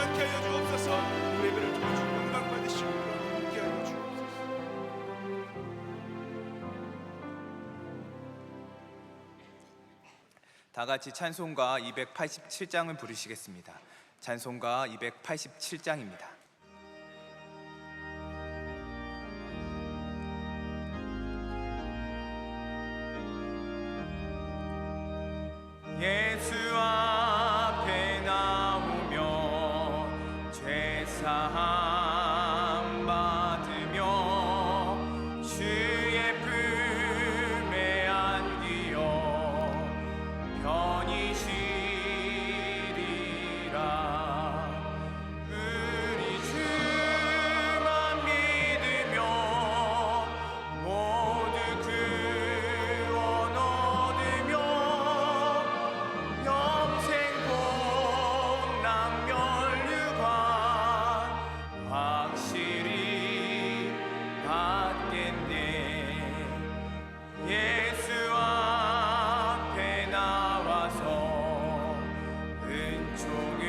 충만케 하여 주옵소서. 예배를 통해 주 영광 받으시고 함께 하여 주옵소서. 다 같이 찬송가 287장을 부르시겠습니다. 찬송가 287장입니다. 예수 앞에 나오며 죄사함 받으며 주의 품에 안기어 편히 쉬리라. 우리 주만 믿으며 모두 구원 얻으며 영생 복락면류관 확실히 받겠네. 예수 앞에 나와서 은총을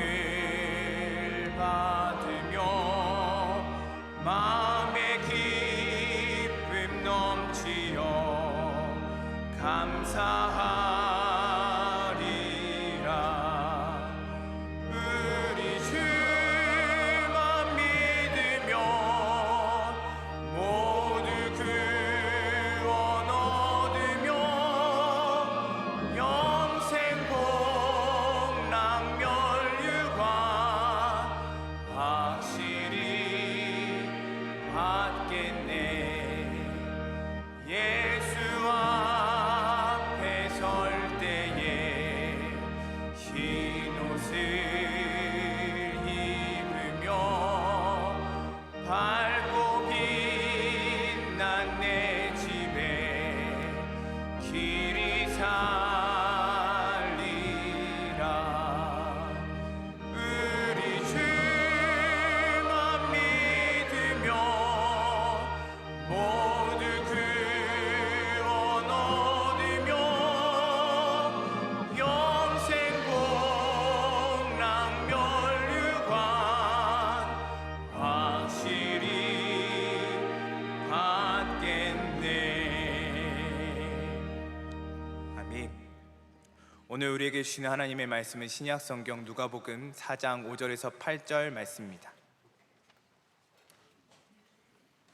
받으며 마음의 기쁨 넘치어 감사하리라. 우리 주만 믿으며 모두 구원 얻으며 영생 복락면류관 확실히 받겠네. 예수 앞에 설 때에 흰 옷을 입으며 밝고 빛난 내 집에 길이 살리라. 우리 주만 믿으며 모두 구원 얻으며 영생 복락면류관 확실히 받겠네. 아멘. 오늘 우리에게 주시는 하나님의 말씀은 신약성경 누가복음 4장 5절에서 8절 말씀입니다.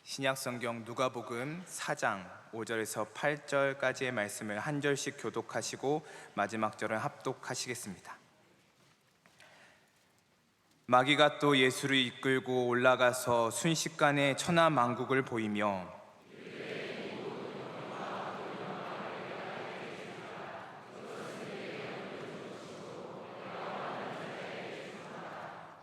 신약성경 누가복음 4장 5절에서 8절까지의 말씀을 한 절씩 교독하시고 마지막 절은 합독하시겠습니다. 마귀가 또 예수를 이끌고 올라가서 순식간에 천하만국을 보이며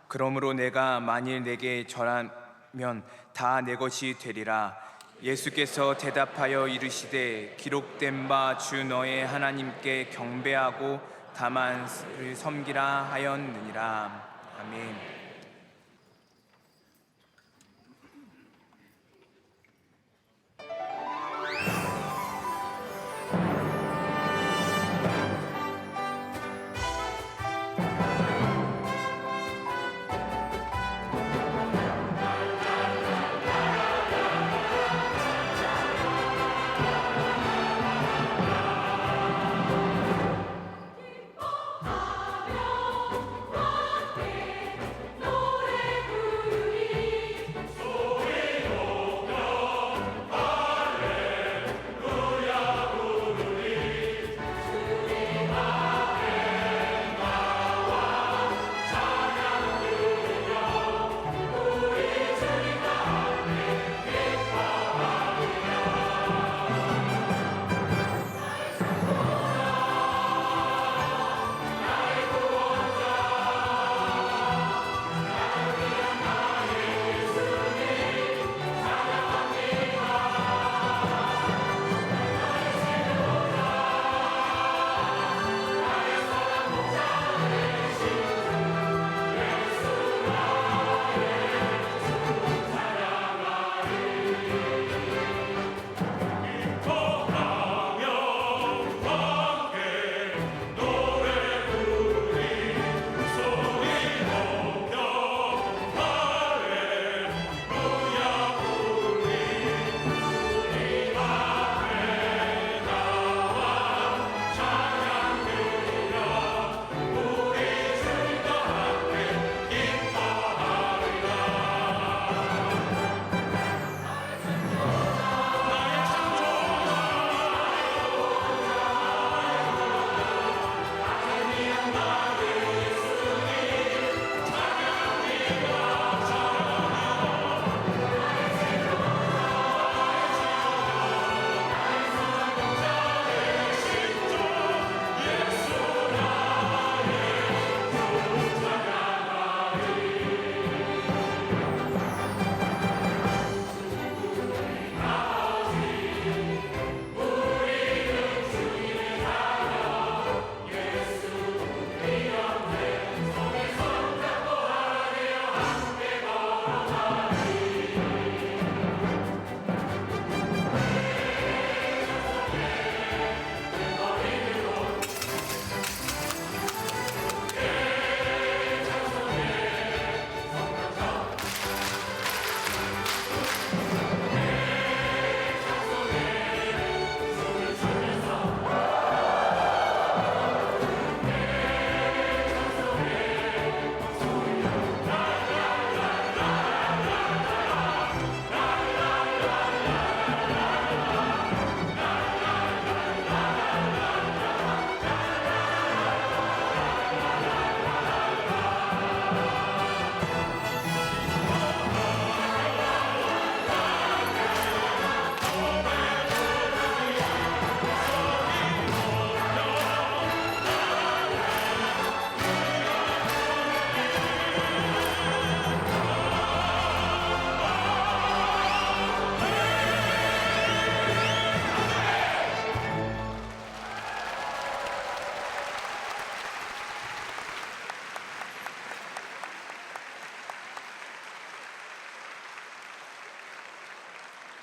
그러므로 내가 만일 내게 절하면 다 내 것이 되리라. 예수께서 대답하여 이르시되 기록된 바 주 너의 하나님께 경배하고 다만 그를 섬기라 하였느니라. 아멘. 하며 함께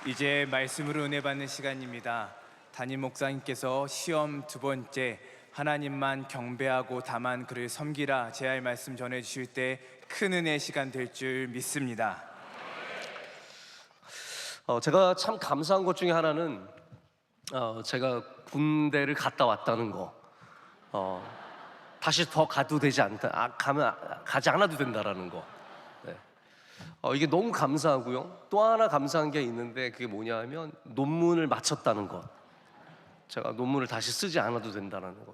이제 말씀으로 은혜 받는 시간입니다. 담임 목사님께서 시험 두 번째 하나님만 경배하고 다만 그를 섬기라 제할 말씀 전해주실 때 큰 은혜 시간 될 줄 믿습니다. 제가 참 감사한 것 중에 하나는 제가 군대를 갔다 왔다는 거, 다시 더 가도 되지 않다, 가지 않아도 된다라는 거. 네. 이게 너무 감사하고요. 또 하나 감사한 게 있는데 그게 뭐냐면 논문을 마쳤다는 것. 제가 논문을 다시 쓰지 않아도 된다는 거.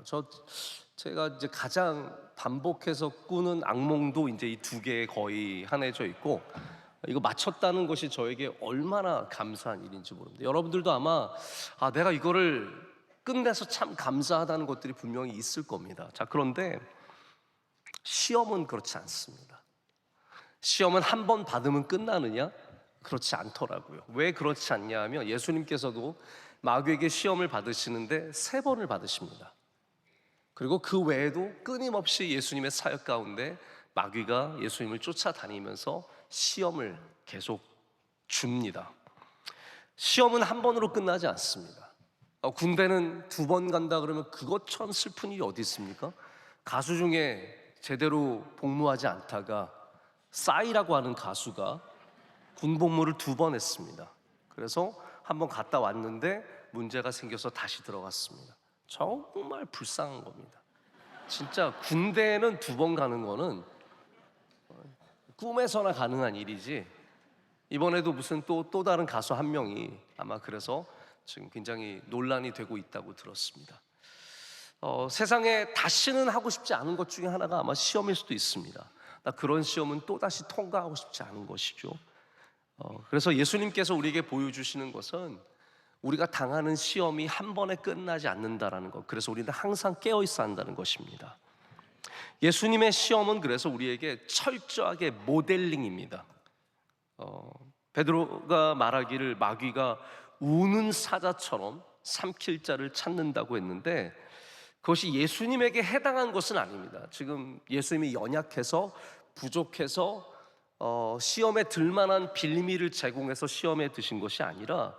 제가 이제 가장 반복해서 꾸는 악몽도 이제 이 두 개에 거의 한해져 있고, 이거 마쳤다는 것이 저에게 얼마나 감사한 일인지 모릅니다. 여러분들도 아마 내가 이거를 끝내서 참 감사하다는 것들이 분명히 있을 겁니다. 자, 그런데 시험은 그렇지 않습니다. 시험은 한 번 받으면 끝나느냐? 그렇지 않더라고요. 왜 그렇지 않냐 하면 예수님께서도 마귀에게 시험을 받으시는데 3번을 받으십니다. 그리고 그 외에도 끊임없이 예수님의 사역 가운데 마귀가 예수님을 쫓아다니면서 시험을 계속 줍니다. 시험은 한 번으로 끝나지 않습니다. 군대는 2번 간다 그러면 그것처럼 슬픈 일이 어디 있습니까? 가수 중에 제대로 복무하지 않다가 싸이라고 하는 가수가 군복무를 2번 했습니다. 그래서 한번 갔다 왔는데 문제가 생겨서 다시 들어갔습니다. 정말 불쌍한 겁니다. 진짜 군대는 2번 가는 거는 꿈에서나 가능한 일이지, 이번에도 무슨 또 다른 가수 한 명이 아마 그래서 지금 굉장히 논란이 되고 있다고 들었습니다. 세상에 다시는 하고 싶지 않은 것 중에 하나가 아마 시험일 수도 있습니다. 나 그런 시험은 또다시 통과하고 싶지 않은 것이죠. 그래서 예수님께서 우리에게 보여주시는 것은 우리가 당하는 시험이 한 번에 끝나지 않는다라는 것, 그래서 우리는 항상 깨어있어야 한다는 것입니다. 예수님의 시험은 그래서 우리에게 철저하게 모델링입니다. 베드로가 말하기를 마귀가 우는 사자처럼 삼킬 자를 찾는다고 했는데 그것이 예수님에게 해당한 것은 아닙니다. 지금 예수님이 연약해서 부족해서 시험에 들만한 빌미를 제공해서 시험에 드신 것이 아니라,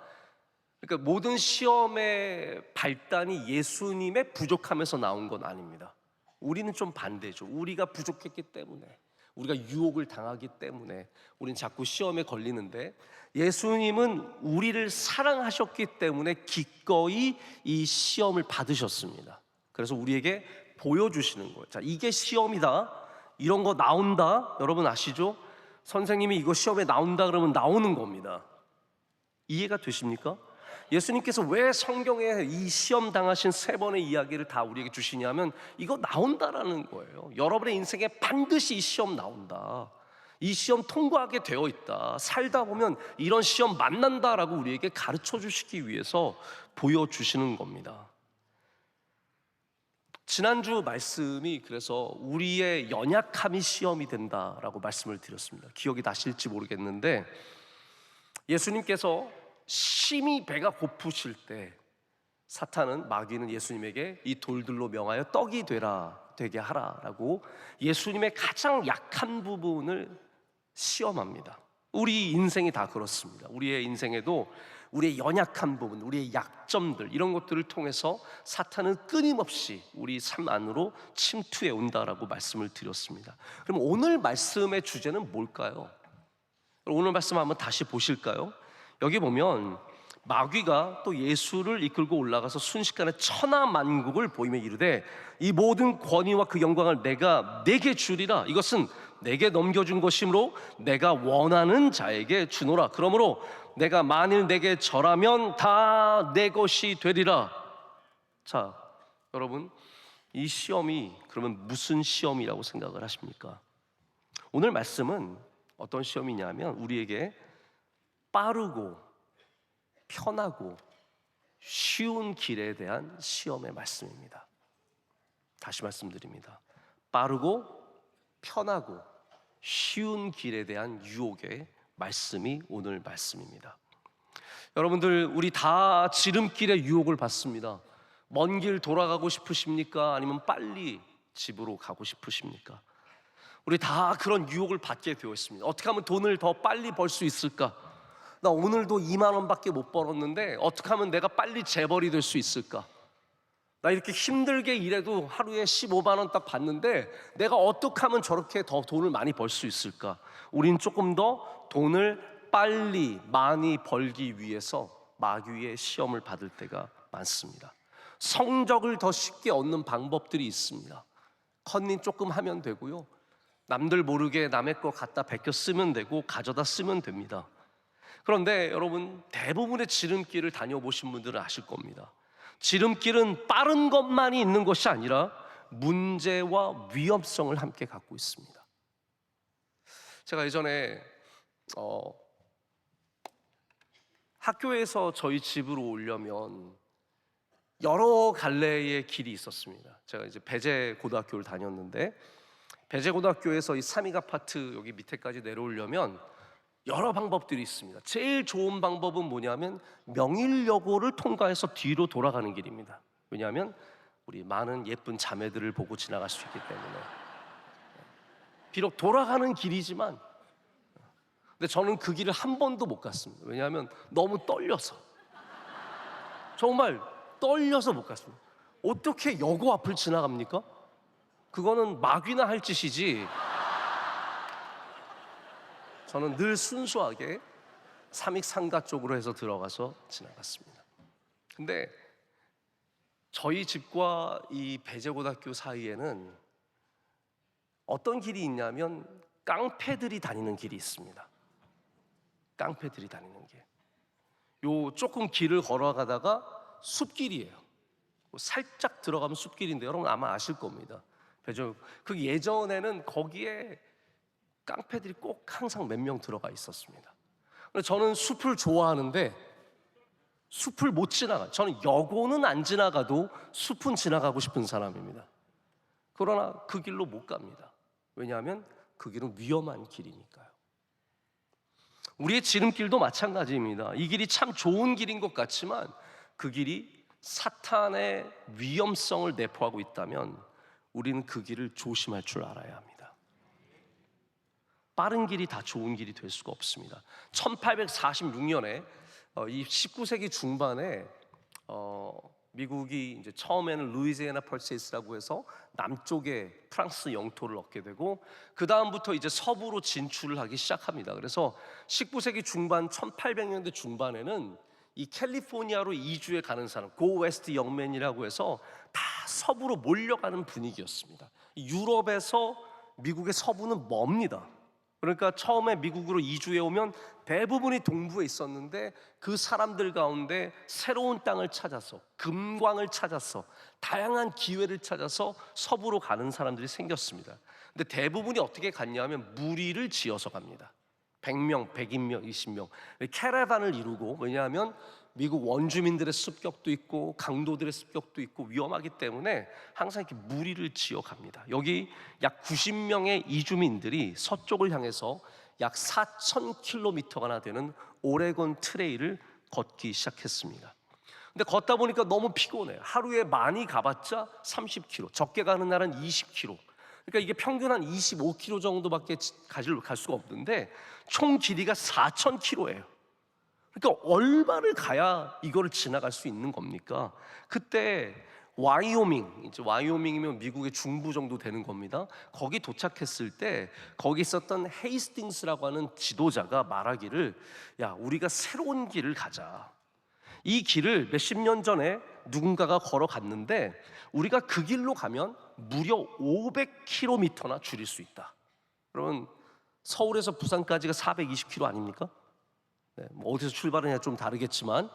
그러니까 모든 시험의 발단이 예수님의 부족함에서 나온 건 아닙니다. 우리는 좀 반대죠. 우리가 부족했기 때문에, 우리가 유혹을 당하기 때문에 우리는 자꾸 시험에 걸리는데, 예수님은 우리를 사랑하셨기 때문에 기꺼이 이 시험을 받으셨습니다. 그래서 우리에게 보여주시는 거예요. 자, 이게 시험이다, 이런 거 나온다, 여러분 아시죠? 선생님이 이거 시험에 나온다 그러면 나오는 겁니다. 이해가 되십니까? 예수님께서 왜 성경에 이 시험 당하신 3번의 이야기를 다 우리에게 주시냐면 이거 나온다라는 거예요. 여러분의 인생에 반드시 이 시험 나온다, 이 시험 통과하게 되어 있다, 살다 보면 이런 시험 만난다라고 우리에게 가르쳐 주시기 위해서 보여주시는 겁니다. 지난주 말씀이 그래서 우리의 연약함이 시험이 된다라고 말씀을 드렸습니다. 기억이 나실지 모르겠는데, 예수님께서 심히 배가 고프실 때 사탄은, 마귀는 예수님에게 이 돌들로 명하여 떡이 되게 하라라고 예수님의 가장 약한 부분을 시험합니다. 우리 인생이 다 그렇습니다. 우리의 인생에도 우리의 연약한 부분, 우리의 약점들, 이런 것들을 통해서 사탄은 끊임없이 우리 삶 안으로 침투해 온다라고 말씀을 드렸습니다. 그럼 오늘 말씀의 주제는 뭘까요? 오늘 말씀 한번 다시 보실까요? 여기 보면 마귀가 또 예수를 이끌고 올라가서 순식간에 천하만국을 보이며 이르되 이 모든 권위와 그 영광을 내가 네게 주리라. 이것은 내게 넘겨준 것이므로 내가 원하는 자에게 주노라. 그러므로 내가 만일 내게 절하면 다 내 것이 되리라. 자, 여러분, 이 시험이 그러면 무슨 시험이라고 생각을 하십니까? 오늘 말씀은 어떤 시험이냐면 우리에게 빠르고 편하고 쉬운 길에 대한 시험의 말씀입니다. 다시 말씀드립니다. 빠르고 편하고 쉬운 길에 대한 유혹의 말씀이 오늘 말씀입니다. 여러분들, 우리 다 지름길에 유혹을 받습니다. 먼 길 돌아가고 싶으십니까? 아니면 빨리 집으로 가고 싶으십니까? 우리 다 그런 유혹을 받게 되어 있습니다. 어떻게 하면 돈을 더 빨리 벌 수 있을까? 나 오늘도 2만 원밖에 못 벌었는데 어떻게 하면 내가 빨리 재벌이 될 수 있을까? 나 이렇게 힘들게 일해도 하루에 15만 원 딱 받는데 내가 어떻게 하면 저렇게 더 돈을 많이 벌 수 있을까? 우린 조금 더 돈을 빨리 많이 벌기 위해서 마귀의 시험을 받을 때가 많습니다. 성적을 더 쉽게 얻는 방법들이 있습니다. 컨닝 조금 하면 되고요, 남들 모르게 남의 거 갖다 베껴 쓰면 되고 가져다 쓰면 됩니다. 그런데 여러분, 대부분의 지름길을 다녀보신 분들은 아실 겁니다. 지름길은 빠른 것만이 있는 것이 아니라 문제와 위험성을 함께 갖고 있습니다. 제가 예전에 학교에서 저희 집으로 오려면 여러 갈래의 길이 있었습니다. 제가 이제 배재 고등학교를 다녔는데, 배재 고등학교에서 이 삼익 아파트 여기 밑에까지 내려오려면 여러 방법들이 있습니다. 제일 좋은 방법은 뭐냐면 명일여고를 통과해서 뒤로 돌아가는 길입니다. 왜냐하면 우리 많은 예쁜 자매들을 보고 지나갈 수 있기 때문에. 비록 돌아가는 길이지만, 근데 저는 그 길을 한 번도 못 갔습니다. 왜냐하면 너무 떨려서, 정말 떨려서 못 갔습니다. 어떻게 여고 앞을 지나갑니까? 그거는 마귀나 할 짓이지. 저는 늘 순수하게 삼익상가 쪽으로 해서 들어가서 지나갔습니다. 근데 저희 집과 이 배재고등학교 사이에는 어떤 길이 있냐면 깡패들이 다니는 길이 있습니다. 깡패들이 다니는 길. 요 조금 길을 걸어가다가 숲길이에요. 살짝 들어가면 숲길인데 여러분 아마 아실 겁니다. 그 예전에는 거기에 깡패들이 꼭 항상 몇 명 들어가 있었습니다. 저는 숲을 좋아하는데 숲을 못 지나가. 저는 여고는 안 지나가도 숲은 지나가고 싶은 사람입니다. 그러나 그 길로 못 갑니다. 왜냐하면 그 길은 위험한 길이니까요. 우리의 지름길도 마찬가지입니다. 이 길이 참 좋은 길인 것 같지만 그 길이 사탄의 위험성을 내포하고 있다면 우리는 그 길을 조심할 줄 알아야 합니다. 빠른 길이 다 좋은 길이 될 수가 없습니다. 1846년에 이 19세기 중반에 미국이 이제 처음에는 루이지애나 펄세이스라고 해서 남쪽에 프랑스 영토를 얻게 되고, 그 다음부터 이제 서부로 진출을 하기 시작합니다. 그래서 19세기 중반 1800년대 중반에는 이 캘리포니아로 이주해 가는 사람, 고 웨스트 영맨이라고 해서 다 서부로 몰려가는 분위기였습니다. 유럽에서 미국의 서부는 멉니다. 그러니까 처음에 미국으로 이주해 오면 대부분이 동부에 있었는데 그 사람들 가운데 새로운 땅을 찾아서, 금광을 찾아서, 다양한 기회를 찾아서 서부로 가는 사람들이 생겼습니다. 근데 대부분이 어떻게 갔냐면 무리를 지어서 갑니다. 100명, 120명, 20명 캐러반을 이루고, 왜냐하면 미국 원주민들의 습격도 있고 강도들의 습격도 있고 위험하기 때문에 항상 이렇게 무리를 지어 갑니다. 여기 약 90명의 이주민들이 서쪽을 향해서 약 4,000km가 되는 오레곤 트레일을 걷기 시작했습니다. 근데 걷다 보니까 너무 피곤해요. 하루에 많이 가봤자 30km, 적게 가는 날은 20km. 그러니까 이게 평균 한 25km 정도밖에 갈 수가 없는데 총 길이가 4,000km예요. 그러니까 얼마를 가야 이거를 지나갈 수 있는 겁니까? 그때 와이오밍, 이제 와이오밍이면 미국의 중부 정도 되는 겁니다. 거기 도착했을 때 거기 있었던 헤이스팅스라고 하는 지도자가 말하기를, 야, 우리가 새로운 길을 가자. 이 길을 몇십 년 전에 누군가가 걸어갔는데 우리가 그 길로 가면 무려 500km나 줄일 수 있다. 여러분, 서울에서 부산까지가 420km 아닙니까? 네, 뭐 어디서 출발하냐 좀 다르겠지만,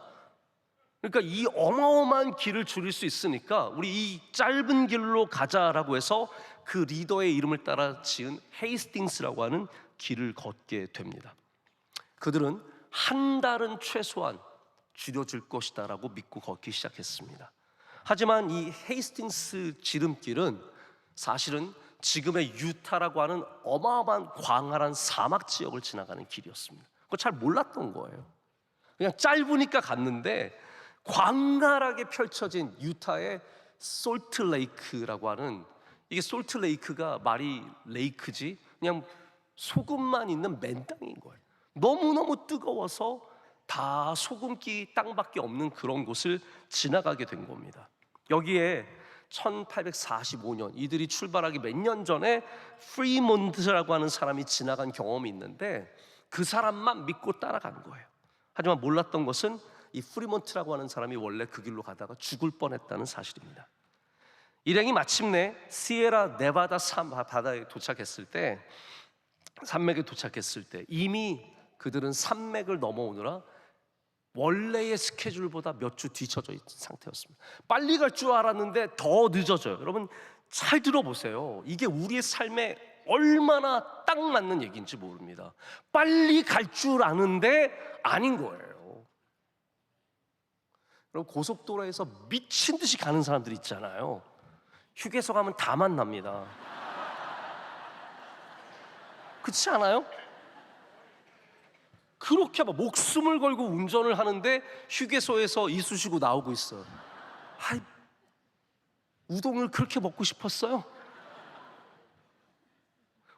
그러니까 이 어마어마한 길을 줄일 수 있으니까 우리 이 짧은 길로 가자라고 해서 그 리더의 이름을 따라 지은 헤이스팅스라고 하는 길을 걷게 됩니다. 그들은 한 달은 최소한 줄여질 것이다라고 믿고 걷기 시작했습니다. 하지만 이 헤이스팅스 지름길은 사실은 지금의 유타라고 하는 어마어마한 광활한 사막 지역을 지나가는 길이었습니다. 그거 잘 몰랐던 거예요. 그냥 짧으니까 갔는데 광활하게 펼쳐진 유타의 솔트 레이크라고 하는, 이게 솔트 레이크가 말이 레이크지 그냥 소금만 있는 맨 땅인 거예요. 너무너무 뜨거워서 다 소금기 땅밖에 없는 그런 곳을 지나가게 된 겁니다. 여기에 1845년 이들이 출발하기 몇 년 전에 프리몬트라고 하는 사람이 지나간 경험이 있는데 그 사람만 믿고 따라간 거예요. 하지만 몰랐던 것은 이 프리몬트라고 하는 사람이 원래 그 길로 가다가 죽을 뻔했다는 사실입니다. 일행이 마침내 시에라 네바다 바다에 도착했을 때, 산맥에 도착했을 때 이미 그들은 산맥을 넘어오느라 원래의 스케줄보다 몇 주 뒤쳐져 있는 상태였습니다. 빨리 갈 줄 알았는데 더 늦어져요. 여러분 잘 들어보세요. 이게 우리의 삶에 얼마나 딱 맞는 얘기인지 모릅니다. 빨리 갈 줄 아는데 아닌 거예요. 그럼 고속도로에서 미친 듯이 가는 사람들 있잖아요. 휴게소 가면 다 만납니다. 그렇지 않아요? 그렇게 막 목숨을 걸고 운전을 하는데 휴게소에서 이쑤시고 나오고 있어요. 아이, 우동을 그렇게 먹고 싶었어요?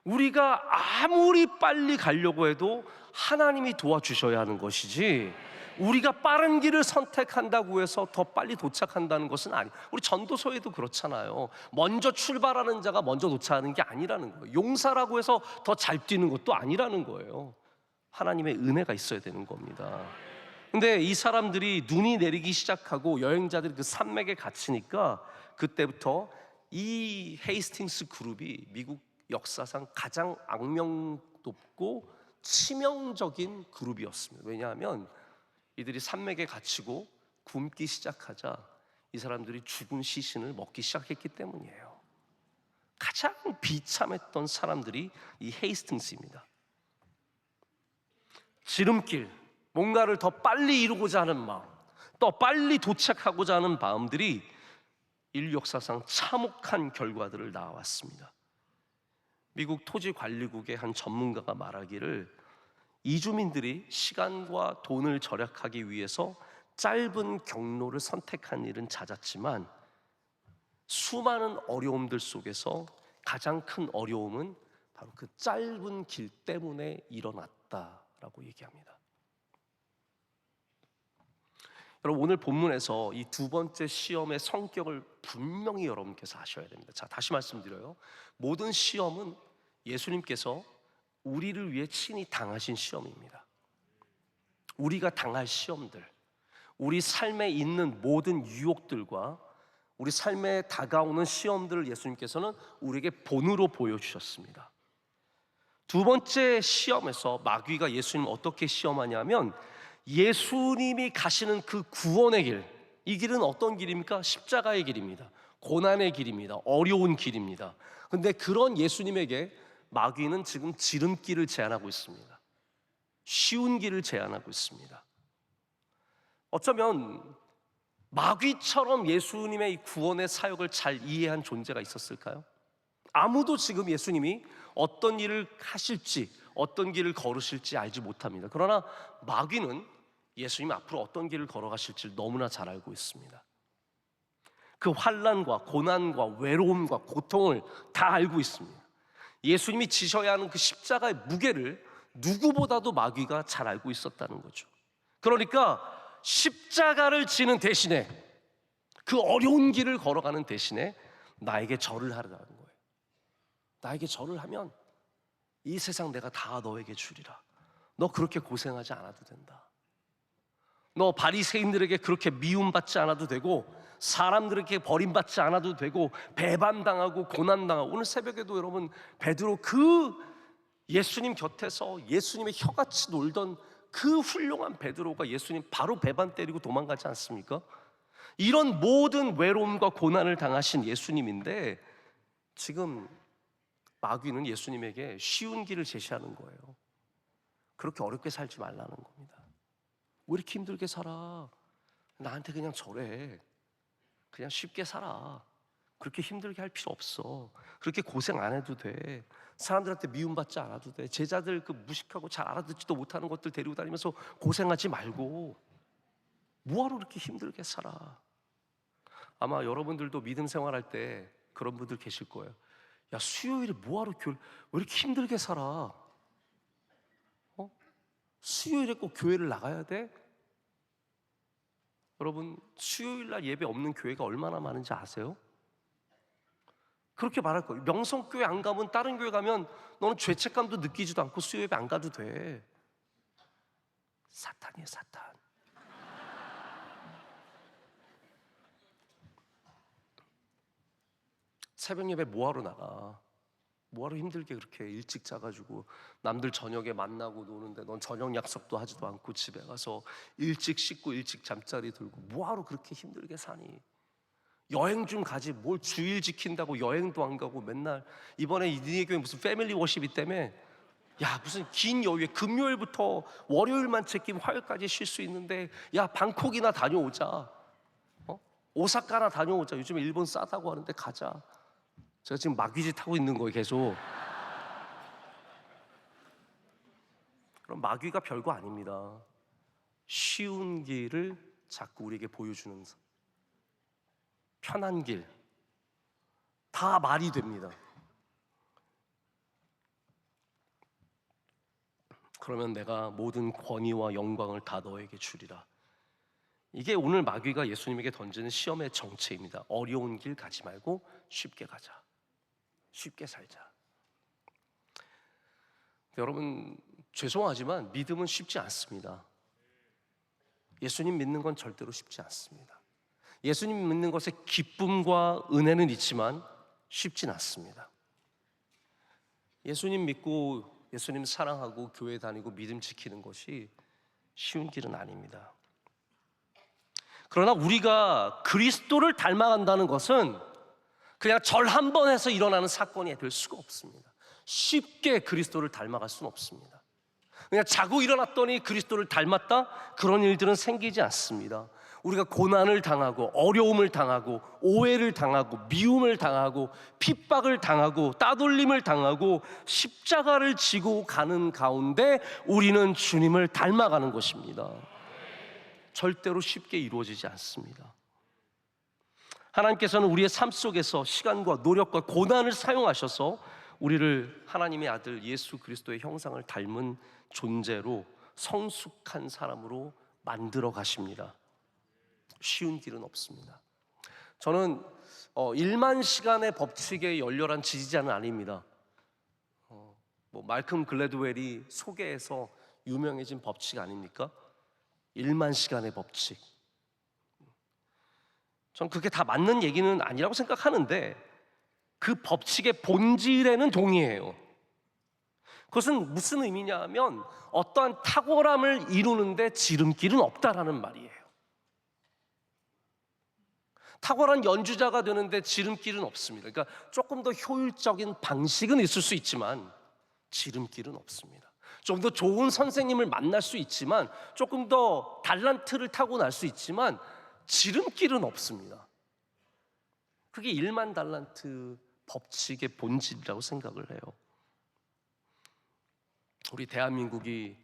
우리가 아무리 빨리 가려고 해도 하나님이 도와주셔야 하는 것이지, 우리가 빠른 길을 선택한다고 해서 더 빨리 도착한다는 것은 아니에요. 우리 전도서에도 그렇잖아요. 먼저 출발하는 자가 먼저 도착하는 게 아니라는 거예요. 용사라고 해서 더 잘 뛰는 것도 아니라는 거예요. 하나님의 은혜가 있어야 되는 겁니다. 근데 이 사람들이 눈이 내리기 시작하고 여행자들이 그 산맥에 갇히니까 그때부터 이 헤이스팅스 그룹이 미국 역사상 가장 악명 높고 치명적인 그룹이었습니다. 왜냐하면 이들이 산맥에 갇히고 굶기 시작하자 이 사람들이 죽은 시신을 먹기 시작했기 때문이에요. 가장 비참했던 사람들이 이 헤이스팅스입니다. 지름길, 뭔가를 더 빨리 이루고자 하는 마음, 더 빨리 도착하고자 하는 마음들이 인류 역사상 참혹한 결과들을 낳아왔습니다. 미국 토지관리국의 한 전문가가 말하기를 이주민들이 시간과 돈을 절약하기 위해서 짧은 경로를 선택한 일은 잦았지만 수많은 어려움들 속에서 가장 큰 어려움은 바로 그 짧은 길 때문에 일어났다라고 얘기합니다. 여러분 오늘 본문에서 이 두 번째 시험의 성격을 분명히 여러분께서 아셔야 됩니다. 자, 다시 말씀드려요. 모든 시험은 예수님께서 우리를 위해 친히 당하신 시험입니다. 우리가 당할 시험들, 우리 삶에 있는 모든 유혹들과 우리 삶에 다가오는 시험들을 예수님께서는 우리에게 본으로 보여주셨습니다. 두 번째 시험에서 마귀가 예수님 어떻게 시험하냐면 예수님이 가시는 그 구원의 길, 이 길은 어떤 길입니까? 십자가의 길입니다. 고난의 길입니다. 어려운 길입니다. 근데 그런 예수님에게 마귀는 지금 지름길을 제안하고 있습니다. 쉬운 길을 제안하고 있습니다. 어쩌면 마귀처럼 예수님의 이 구원의 사역을 잘 이해한 존재가 있었을까요? 아무도 지금 예수님이 어떤 일을 하실지, 어떤 길을 걸으실지 알지 못합니다. 그러나 마귀는 예수님 앞으로 어떤 길을 걸어가실지 너무나 잘 알고 있습니다. 그 환난과 고난과 외로움과 고통을 다 알고 있습니다. 예수님이 지셔야 하는 그 십자가의 무게를 누구보다도 마귀가 잘 알고 있었다는 거죠. 그러니까 십자가를 지는 대신에, 그 어려운 길을 걸어가는 대신에 나에게 절을 하라는 거예요. 나에게 절을 하면 이 세상 내가 다 너에게 주리라. 너 그렇게 고생하지 않아도 된다. 너 바리새인들에게 그렇게 미움받지 않아도 되고, 사람들에게 버림받지 않아도 되고, 배반당하고 고난당하고. 오늘 새벽에도 여러분 베드로 그 예수님 곁에서 예수님의 혀같이 놀던 그 훌륭한 베드로가 예수님 바로 배반 때리고 도망가지 않습니까? 이런 모든 외로움과 고난을 당하신 예수님인데 지금 마귀는 예수님에게 쉬운 길을 제시하는 거예요. 그렇게 어렵게 살지 말라는 겁니다. 왜 이렇게 힘들게 살아? 나한테 그냥 절해. 그냥 쉽게 살아. 그렇게 힘들게 할 필요 없어. 그렇게 고생 안 해도 돼. 사람들한테 미움받지 않아도 돼. 제자들 그 무식하고 잘 알아듣지도 못하는 것들 데리고 다니면서 고생하지 말고 뭐하러 그렇게 힘들게 살아? 아마 여러분들도 믿음 생활할 때 그런 분들 계실 거예요. 야, 수요일에 뭐하러 왜 이렇게 힘들게 살아? 수요일에 꼭 교회를 나가야 돼? 여러분, 수요일 날 예배 없는 교회가 얼마나 많은지 아세요? 그렇게 말할 거예요. 명성교회 안 가면 다른 교회 가면 너는 죄책감도 느끼지도 않고 수요 예배 안 가도 돼. 사탄이에요, 사탄. 새벽 예배 뭐하러 나가? 뭐하러 힘들게 그렇게 일찍 자가지고 남들 저녁에 만나고 노는데 넌 저녁 약속도 하지도 않고 집에 가서 일찍 씻고 일찍 잠자리 들고 뭐하러 그렇게 힘들게 사니? 여행 좀 가지 뭘 주일 지킨다고 여행도 안 가고 맨날 이번에 니네 교회 무슨 패밀리 워십 있다며. 야, 무슨 긴 여유에 금요일부터 월요일만 챙기면 화요일까지 쉴 수 있는데 야, 방콕이나 다녀오자. 오사카나 다녀오자. 요즘에 일본 싸다고 하는데 가자. 제가 지금 마귀짓 하고 있는 거예요, 계속. 그럼 마귀가 별거 아닙니다. 쉬운 길을 자꾸 우리에게 보여주는, 편한 길, 다 말이 됩니다. 그러면 내가 모든 권위와 영광을 다 너에게 주리라. 이게 오늘 마귀가 예수님에게 던지는 시험의 정체입니다. 어려운 길 가지 말고 쉽게 가자. 쉽게 살자. 여러분, 죄송하지만 믿음은 쉽지 않습니다. 예수님 믿는 건 절대로 쉽지 않습니다. 예수님 믿는 것에 기쁨과 은혜는 있지만 쉽진 않습니다. 예수님 믿고 예수님 사랑하고 교회 다니고 믿음 지키는 것이 쉬운 길은 아닙니다. 그러나 우리가 그리스도를 닮아간다는 것은 그냥 절 한 번 해서 일어나는 사건이 될 수가 없습니다. 쉽게 그리스도를 닮아갈 수는 없습니다. 그냥 자고 일어났더니 그리스도를 닮았다? 그런 일들은 생기지 않습니다. 우리가 고난을 당하고 어려움을 당하고 오해를 당하고 미움을 당하고 핍박을 당하고 따돌림을 당하고 십자가를 지고 가는 가운데 우리는 주님을 닮아가는 것입니다. 절대로 쉽게 이루어지지 않습니다. 하나님께서는 우리의 삶 속에서 시간과 노력과 고난을 사용하셔서 우리를 하나님의 아들 예수 그리스도의 형상을 닮은 존재로 성숙한 사람으로 만들어 가십니다. 쉬운 길은 없습니다. 저는 1만 시간의 법칙에 열렬한 지지자는 아닙니다. 말큼 글래드웰이 소개해서 유명해진 법칙 아닙니까? 1만 시간의 법칙. 전 그게 다 맞는 얘기는 아니라고 생각하는데 그 법칙의 본질에는 동의해요. 그것은 무슨 의미냐면 어떠한 탁월함을 이루는데 지름길은 없다라는 말이에요. 탁월한 연주자가 되는데 지름길은 없습니다. 그러니까 조금 더 효율적인 방식은 있을 수 있지만 지름길은 없습니다. 좀 더 좋은 선생님을 만날 수 있지만 조금 더 달란트를 타고날 수 있지만 지름길은 없습니다. 그게 1만 달란트 법칙의 본질이라고 생각을 해요. 우리 대한민국이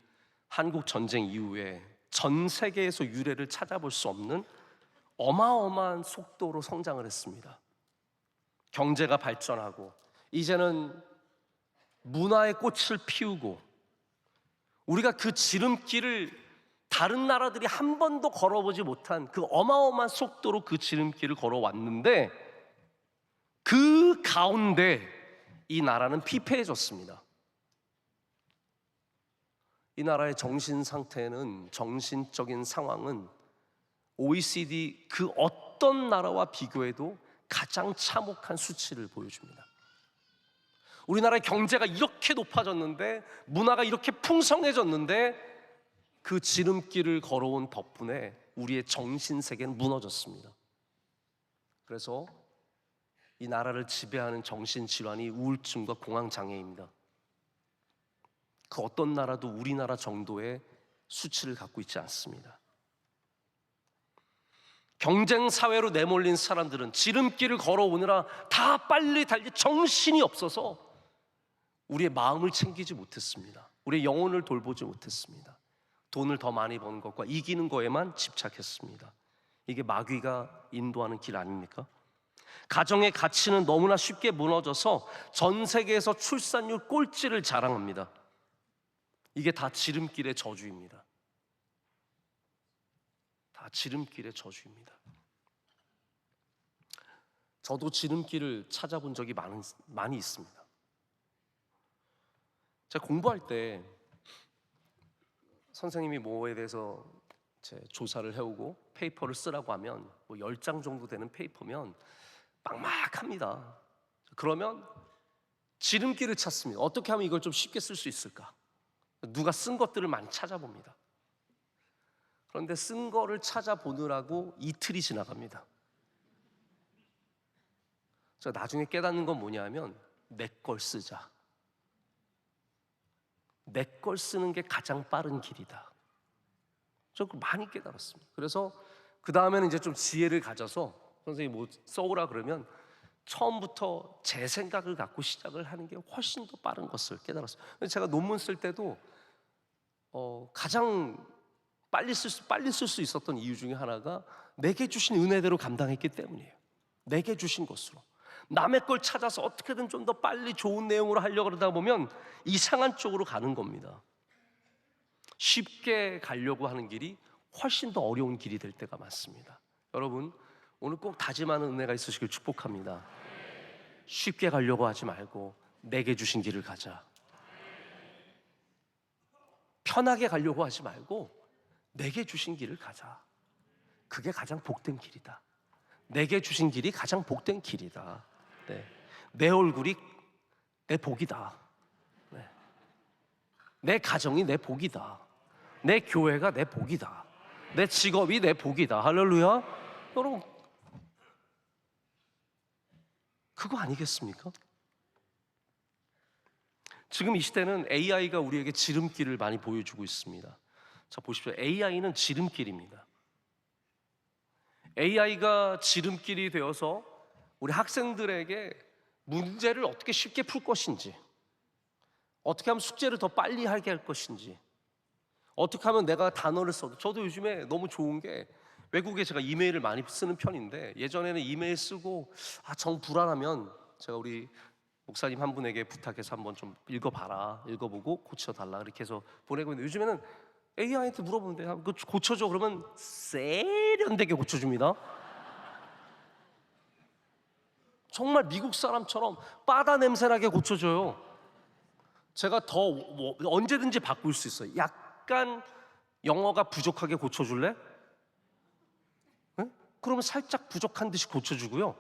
한국 전쟁 이후에 전 세계에서 유례를 찾아볼 수 없는 어마어마한 속도로 성장을 했습니다. 경제가 발전하고 이제는 문화의 꽃을 피우고 우리가 그 지름길을 다른 나라들이 한 번도 걸어보지 못한 그 어마어마한 속도로 그 지름길을 걸어왔는데 그 가운데 이 나라는 피폐해졌습니다. 이 나라의 정신 상태는, 정신적인 상황은 OECD 그 어떤 나라와 비교해도 가장 참혹한 수치를 보여줍니다. 우리나라의 경제가 이렇게 높아졌는데, 문화가 이렇게 풍성해졌는데 그 지름길을 걸어온 덕분에 우리의 정신세계는 무너졌습니다. 그래서 이 나라를 지배하는 정신질환이 우울증과 공황장애입니다. 그 어떤 나라도 우리나라 정도의 수치를 갖고 있지 않습니다. 경쟁 사회로 내몰린 사람들은 지름길을 걸어오느라 다 빨리 달리 정신이 없어서 우리의 마음을 챙기지 못했습니다. 우리의 영혼을 돌보지 못했습니다. 돈을 더 많이 버는 것과 이기는 거에만 집착했습니다. 이게 마귀가 인도하는 길 아닙니까? 가정의 가치는 너무나 쉽게 무너져서 전 세계에서 출산율 꼴찌를 자랑합니다. 이게 다 지름길의 저주입니다. 다 다 지름길의 저주입니다. 저도 지름길을 찾아본 적이 많이 있습니다. 제가 공부할 때 선생님이 뭐에 대해서 제 조사를 해오고 페이퍼를 쓰라고 하면 뭐 10장 정도 되는 페이퍼면 막막합니다. 그러면 지름길을 찾습니다. 어떻게 하면 이걸 좀 쉽게 쓸 수 있을까? 누가 쓴 것들을 많이 찾아봅니다. 그런데 쓴 거를 찾아보느라고 이틀이 지나갑니다. 제가 나중에 깨닫는 건 뭐냐면 내 걸 쓰자. 내 걸 쓰는 게 가장 빠른 길이다. 저 그걸 많이 깨달았습니다. 그래서 그 다음에는 이제 좀 지혜를 가져서 선생님이 뭐 써오라 그러면 처음부터 제 생각을 갖고 시작을 하는 게 훨씬 더 빠른 것을 깨달았어요. 제가 논문 쓸 때도 가장 빨리 쓸 수 있었던 이유 중에 하나가 내게 주신 은혜대로 감당했기 때문이에요. 내게 주신 것으로. 남의 걸 찾아서 어떻게든 좀 더 빨리 좋은 내용으로 하려고 그러다 보면 이상한 쪽으로 가는 겁니다. 쉽게 가려고 하는 길이 훨씬 더 어려운 길이 될 때가 많습니다. 여러분, 오늘 꼭 다짐하는 은혜가 있으시길 축복합니다. 쉽게 가려고 하지 말고 내게 주신 길을 가자. 편하게 가려고 하지 말고 내게 주신 길을 가자. 그게 가장 복된 길이다. 내게 주신 길이 가장 복된 길이다. 네. 내 얼굴이 내 복이다. 네. 내 가정이 내 복이다. 내 교회가 내 복이다. 내 직업이 내 복이다. 할렐루야. 여러분, 그거 아니겠습니까? 지금 이 시대는 AI가 우리에게 지름길을 많이 보여주고 있습니다. 자, 보십시오. AI는 지름길입니다. AI가 지름길이 되어서 우리 학생들에게 문제를 어떻게 쉽게 풀 것인지, 어떻게 하면 숙제를 더 빨리 하게 할 것인지, 어떻게 하면 내가 단어를 써도, 저도 요즘에 너무 좋은 게 외국에 제가 이메일을 많이 쓰는 편인데 예전에는 이메일 쓰고 정 불안하면 제가 우리 목사님 한 분에게 부탁해서 한번 좀 읽어봐라, 읽어보고 고쳐달라 이렇게 해서 보내고 있는데 요즘에는 AI한테 물어보는데 그거 고쳐줘 그러면 세련되게 고쳐줍니다. 정말 미국 사람처럼 바다 냄새나게 고쳐줘요. 제가 더 언제든지 바꿀 수 있어요. 약간 영어가 부족하게 고쳐줄래? 네? 그러면 살짝 부족한 듯이 고쳐주고요.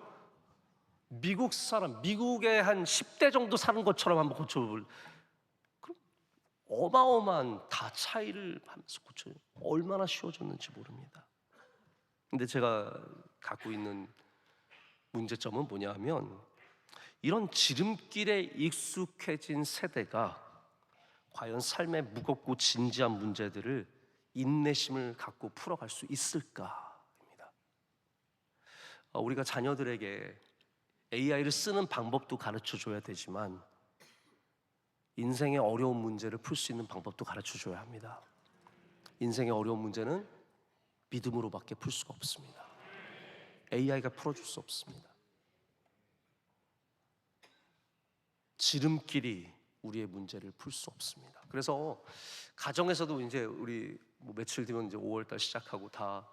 미국 사람, 미국에 한 10대 정도 사는 것처럼 한번 고쳐볼. 그럼 어마어마한 다 차이를 하면서 고쳐요. 얼마나 쉬워졌는지 모릅니다. 근데 제가 갖고 있는 문제점은 뭐냐 하면 이런 지름길에 익숙해진 세대가 과연 삶의 무겁고 진지한 문제들을 인내심을 갖고 풀어갈 수 있을까입니다. 우리가 자녀들에게 AI를 쓰는 방법도 가르쳐 줘야 되지만 인생의 어려운 문제를 풀 수 있는 방법도 가르쳐 줘야 합니다. 인생의 어려운 문제는 믿음으로밖에 풀 수가 없습니다. AI가 풀어줄 수 없습니다. 지름길이 우리의 문제를 풀 수 없습니다. 그래서 가정에서도 이제 우리 며칠 뒤면 이제 5월달 시작하고 다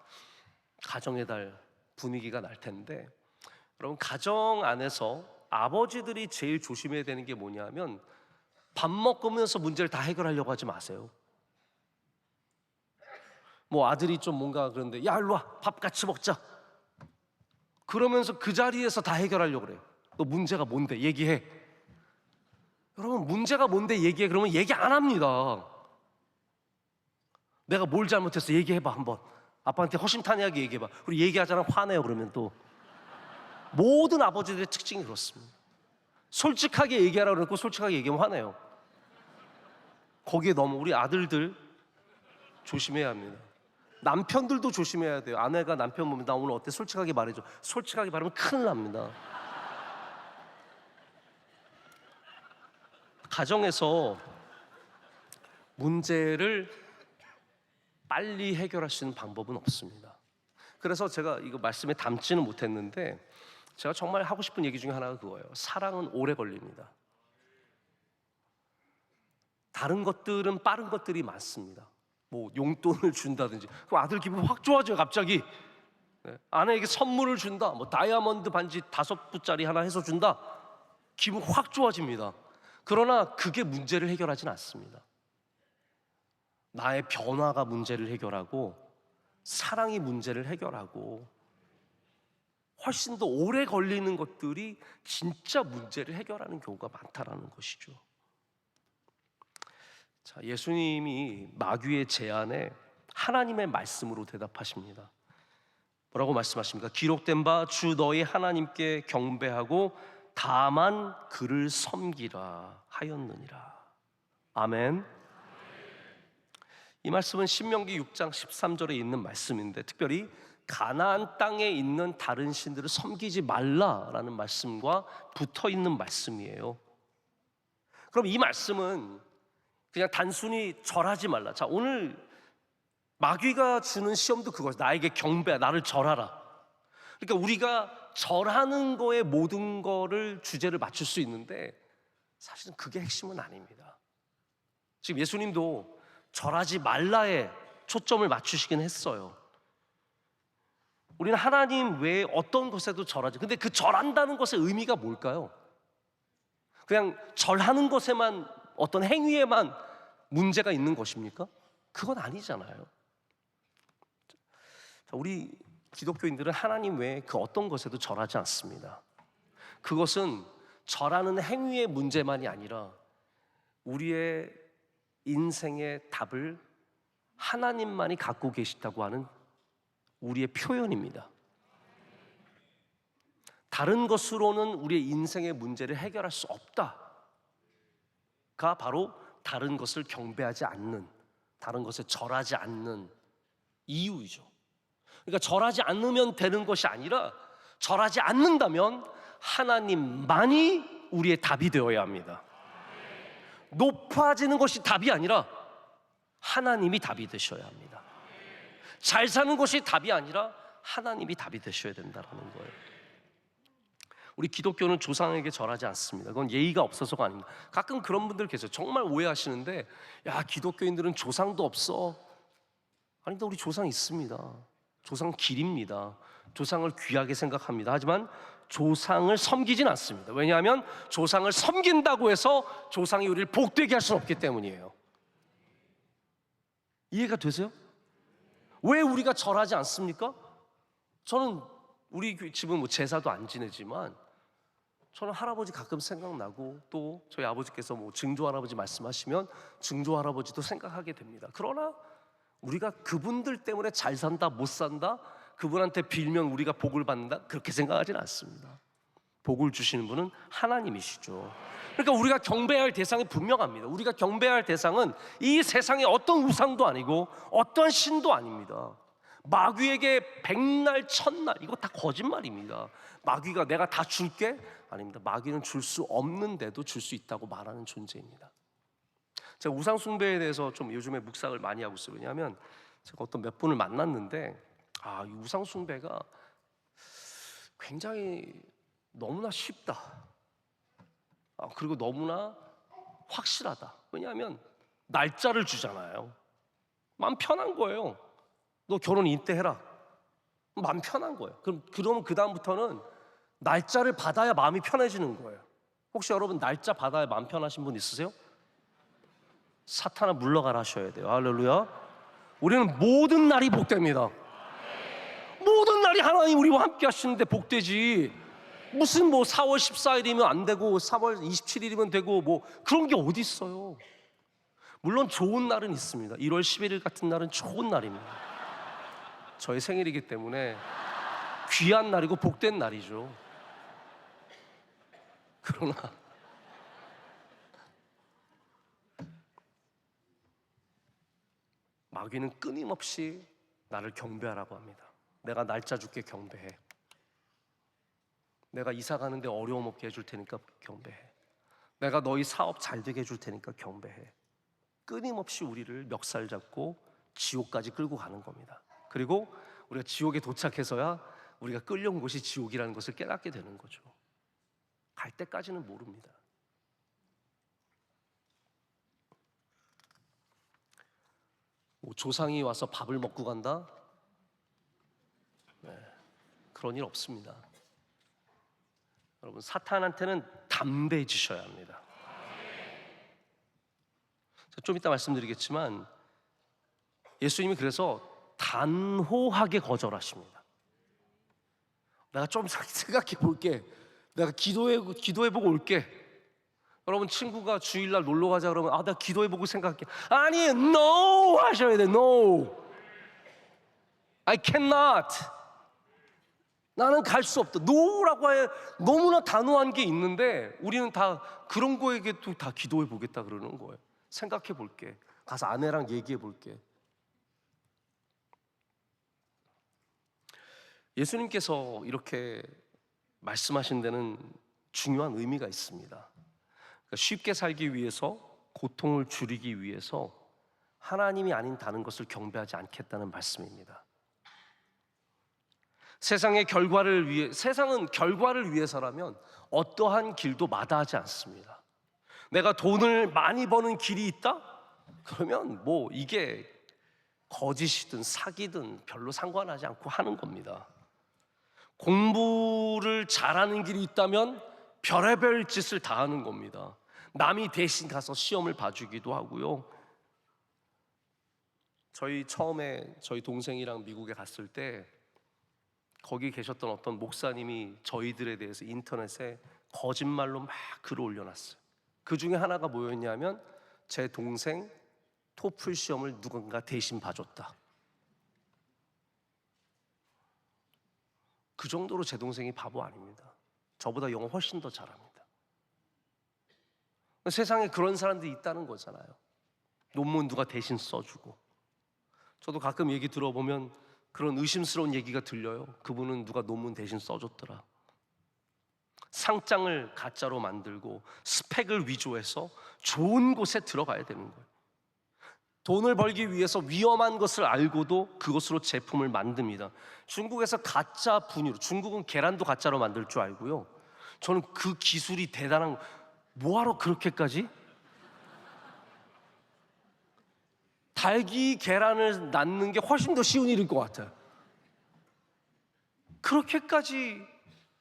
가정의 달 분위기가 날 텐데, 여러분 가정 안에서 아버지들이 제일 조심해야 되는 게 뭐냐면 밥 먹으면서 문제를 다 해결하려고 하지 마세요. 뭐 아들이 좀 뭔가 그런데 야 일로 와 밥 같이 먹자 그러면서 그 자리에서 다 해결하려고 그래요. 너 문제가 뭔데 얘기해. 여러분 문제가 뭔데 얘기해 그러면 얘기 안 합니다. 내가 뭘 잘못했어 얘기해봐 한번. 아빠한테 허심탄회하게 얘기해봐. 그리고 얘기하잖아 화내요. 그러면 또 모든 아버지들의 특징이 그렇습니다. 솔직하게 얘기하라고 그러고 솔직하게 얘기하면 화내요. 거기에 너무 우리 아들들 조심해야 합니다. 남편들도 조심해야 돼요. 아내가 남편 보면 나 오늘 어때? 솔직하게 말해줘. 솔직하게 말하면 큰일 납니다. 가정에서 문제를 빨리 해결할 수 있는 방법은 없습니다. 그래서 제가 이거 말씀에 담지는 못했는데 제가 정말 하고 싶은 얘기 중에 하나가 그거예요. 사랑은 오래 걸립니다. 다른 것들은 빠른 것들이 많습니다. 뭐 용돈을 준다든지, 그럼 아들 기분 확 좋아져요 갑자기. 네. 아내에게 선물을 준다, 뭐 다이아몬드 반지 5부짜리 하나 해서 준다, 기분 확 좋아집니다. 그러나 그게 문제를 해결하진 않습니다. 나의 변화가 문제를 해결하고 사랑이 문제를 해결하고 훨씬 더 오래 걸리는 것들이 진짜 문제를 해결하는 경우가 많다라는 것이죠. 자, 예수님이 마귀의 제안에 하나님의 말씀으로 대답하십니다. 뭐라고 말씀하십니까? 기록된 바 주 너희 하나님께 경배하고 다만 그를 섬기라 하였느니라. 아멘. 이 말씀은 신명기 6장 13절에 있는 말씀인데, 특별히 가나안 땅에 있는 다른 신들을 섬기지 말라라는 말씀과 붙어 있는 말씀이에요. 그럼 이 말씀은 그냥 단순히 절하지 말라. 자, 오늘 마귀가 주는 시험도 그거예요. 나에게 경배하, 나를 절하라. 그러니까 우리가 절하는 거에 모든 거를 주제를 맞출 수 있는데 사실은 그게 핵심은 아닙니다. 지금 예수님도 절하지 말라에 초점을 맞추시긴 했어요. 우리는 하나님 외에 어떤 것에도 절하지. 근데 그 절한다는 것의 의미가 뭘까요? 그냥 절하는 것에만, 어떤 행위에만 문제가 있는 것입니까? 그건 아니잖아요. 우리 기독교인들은 하나님 외에 그 어떤 것에도 절하지 않습니다. 그것은 절하는 행위의 문제만이 아니라 우리의 인생의 답을 하나님만이 갖고 계시다고 하는 우리의 표현입니다. 다른 것으로는 우리의 인생의 문제를 해결할 수 없다가 바로 다른 것을 경배하지 않는, 다른 것에 절하지 않는 이유이죠. 그러니까 절하지 않으면 되는 것이 아니라 절하지 않는다면 하나님만이 우리의 답이 되어야 합니다. 높아지는 것이 답이 아니라 하나님이 답이 되셔야 합니다. 잘 사는 것이 답이 아니라 하나님이 답이 되셔야 된다는 거예요. 우리 기독교는 조상에게 절하지 않습니다. 그건 예의가 없어서가 아닙니다. 가끔 그런 분들 계세요. 정말 오해하시는데, 야, 기독교인들은 조상도 없어. 아니다, 우리 조상 있습니다. 조상 길입니다. 조상을 귀하게 생각합니다. 하지만 조상을 섬기진 않습니다. 왜냐하면 조상을 섬긴다고 해서 조상이 우리를 복되게 할 수는 없기 때문이에요. 이해가 되세요? 왜 우리가 절하지 않습니까? 저는 우리 집은 뭐 제사도 안 지내지만 저는 할아버지 가끔 생각나고, 또 저희 아버지께서 뭐 증조 할아버지 말씀하시면 증조 할아버지도 생각하게 됩니다. 그러나 우리가 그분들 때문에 잘 산다 못 산다, 그분한테 빌면 우리가 복을 받는다, 그렇게 생각하지는 않습니다. 복을 주시는 분은 하나님이시죠. 그러니까 우리가 경배할 대상이 분명합니다. 우리가 경배할 대상은 이 세상의 어떤 우상도 아니고 어떤 신도 아닙니다. 마귀에게 백날 천날, 이거 다 거짓말입니다. 마귀가 내가 다 줄게? 아닙니다. 마귀는 줄 수 없는데도 줄 수 있다고 말하는 존재입니다. 제가 우상 숭배에 대해서 좀 요즘에 묵상을 많이 하고 있어요. 왜냐하면 제가 어떤 몇 분을 만났는데, 이 우상 숭배가 굉장히 너무나 쉽다. 그리고 너무나 확실하다. 왜냐하면 날짜를 주잖아요. 마음 편한 거예요. 너 결혼 이때 해라. 마음 편한 거예요. 그러면 그 다음부터는 날짜를 받아야 마음이 편해지는 거예요. 혹시 여러분 날짜 받아야 마음 편하신 분 있으세요? 사탄아 물러가라 하셔야 돼요. 할렐루야. 우리는 모든 날이 복됩니다. 모든 날이 하나님 우리와 함께 하시는데 복되지. 무슨 뭐 4월 14일이면 안 되고 3월 27일이면 되고 뭐 그런 게 어디 있어요. 물론 좋은 날은 있습니다. 1월 11일 같은 날은 좋은 날입니다. 저의 생일이기 때문에 귀한 날이고 복된 날이죠. 그러나 마귀는 끊임없이 나를 경배하라고 합니다. 내가 날짜 줄게, 경배해. 내가 이사 가는데 어려움 없게 해줄 테니까 경배해. 내가 너희 사업 잘 되게 해줄 테니까 경배해. 끊임없이 우리를 멱살 잡고 지옥까지 끌고 가는 겁니다. 그리고 우리가 지옥에 도착해서야 우리가 끌려온 곳이 지옥이라는 것을 깨닫게 되는 거죠. 갈 때까지는 모릅니다. 뭐 조상이 와서 밥을 먹고 간다? 네, 그런 일 없습니다. 여러분, 사탄한테는 담대해지셔야 합니다. 좀 이따 말씀드리겠지만 예수님이 그래서 단호하게 거절하십니다. 내가 좀 생각해 볼게. 내가 기도해보고 올게. 여러분, 친구가 주일날 놀러 가자 그러면 내가 기도해보고 생각할게. 아니, no 하셔야 돼. no. I cannot. 나는 갈 수 없다. no라고 해. 너무나 단호한 게 있는데 우리는 다 그런 거에게도 다 기도해 보겠다 그러는 거예요. 생각해 볼게. 가서 아내랑 얘기해 볼게. 예수님께서 이렇게 말씀하신 데는 중요한 의미가 있습니다. 그러니까 쉽게 살기 위해서, 고통을 줄이기 위해서 하나님이 아닌 다른 것을 경배하지 않겠다는 말씀입니다. 세상은 결과를 위해서라면 어떠한 길도 마다하지 않습니다. 내가 돈을 많이 버는 길이 있다? 그러면 뭐 이게 거짓이든 사기든 별로 상관하지 않고 하는 겁니다. 공부를 잘하는 길이 있다면 별의별 짓을 다 하는 겁니다. 남이 대신 가서 시험을 봐주기도 하고요. 처음에 저희 동생이랑 미국에 갔을 때 거기 계셨던 어떤 목사님이 저희들에 대해서 인터넷에 거짓말로 막 글을 올려놨어요. 그 중에 하나가 뭐였냐면 제 동생 토플 시험을 누군가 대신 봐줬다. 그 정도로 제 동생이 바보 아닙니다. 저보다 영어 훨씬 더 잘합니다. 세상에 그런 사람들이 있다는 거잖아요. 논문 누가 대신 써주고. 저도 가끔 얘기 들어보면 그런 의심스러운 얘기가 들려요. 그분은 누가 논문 대신 써줬더라. 상장을 가짜로 만들고 스펙을 위조해서 좋은 곳에 들어가야 되는 거예요. 돈을 벌기 위해서 위험한 것을 알고도 그것으로 제품을 만듭니다. 중국에서 가짜 분유로, 중국은 계란도 가짜로 만들 줄 알고요. 저는 그 기술이 대단한, 뭐하러 그렇게까지? 닭이 계란을 낳는 게 훨씬 더 쉬운 일일 것 같아요. 그렇게까지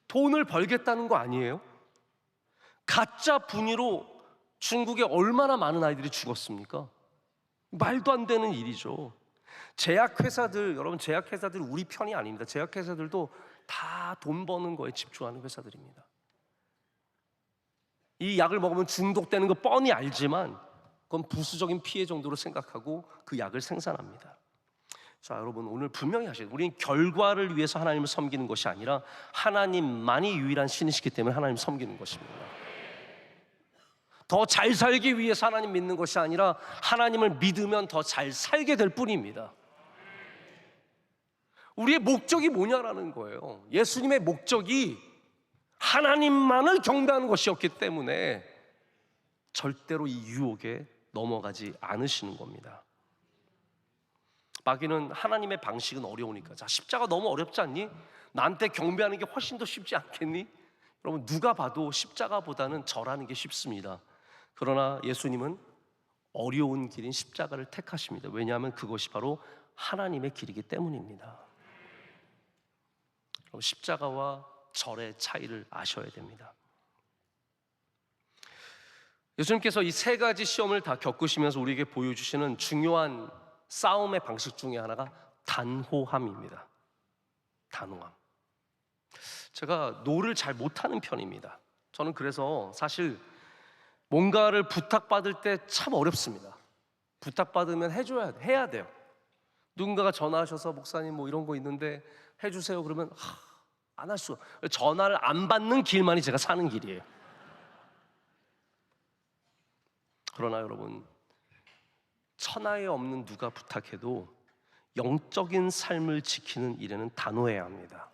돈을 벌겠다는 거 아니에요? 가짜 분유로 중국에 얼마나 많은 아이들이 죽었습니까? 말도 안 되는 일이죠. 제약회사들, 여러분, 제약회사들 우리 편이 아닙니다. 제약회사들도 다 돈 버는 거에 집중하는 회사들입니다. 이 약을 먹으면 중독되는 거 뻔히 알지만 그건 부수적인 피해 정도로 생각하고 그 약을 생산합니다. 자, 여러분, 오늘 분명히 하셔야 돼요. 우리는 결과를 위해서 하나님을 섬기는 것이 아니라 하나님만이 유일한 신이시기 때문에 하나님을 섬기는 것입니다. 더 잘 살기 위해서 하나님 믿는 것이 아니라 하나님을 믿으면 더 잘 살게 될 뿐입니다. 우리의 목적이 뭐냐라는 거예요. 예수님의 목적이 하나님만을 경배하는 것이었기 때문에 절대로 이 유혹에 넘어가지 않으시는 겁니다. 마귀는 하나님의 방식은 어려우니까, 자, 십자가 너무 어렵지 않니? 나한테 경배하는 게 훨씬 더 쉽지 않겠니? 여러분, 누가 봐도 십자가보다는 절하는 게 쉽습니다. 그러나 예수님은 어려운 길인 십자가를 택하십니다. 왜냐하면 그것이 바로 하나님의 길이기 때문입니다. 십자가와 절의 차이를 아셔야 됩니다. 예수님께서 이 세 가지 시험을 다 겪으시면서 우리에게 보여주시는 중요한 싸움의 방식 중에 하나가 단호함입니다. 단호함. 제가 노를 잘 못하는 편입니다. 저는 그래서 사실 뭔가를 부탁받을 때 참 어렵습니다. 부탁받으면 해야 돼요. 누군가가 전화하셔서 목사님 뭐 이런 거 있는데 해주세요 그러면 안 할 수, 전화를 안 받는 길만이 제가 사는 길이에요. 그러나 여러분, 천하에 없는 누가 부탁해도 영적인 삶을 지키는 일에는 단호해야 합니다.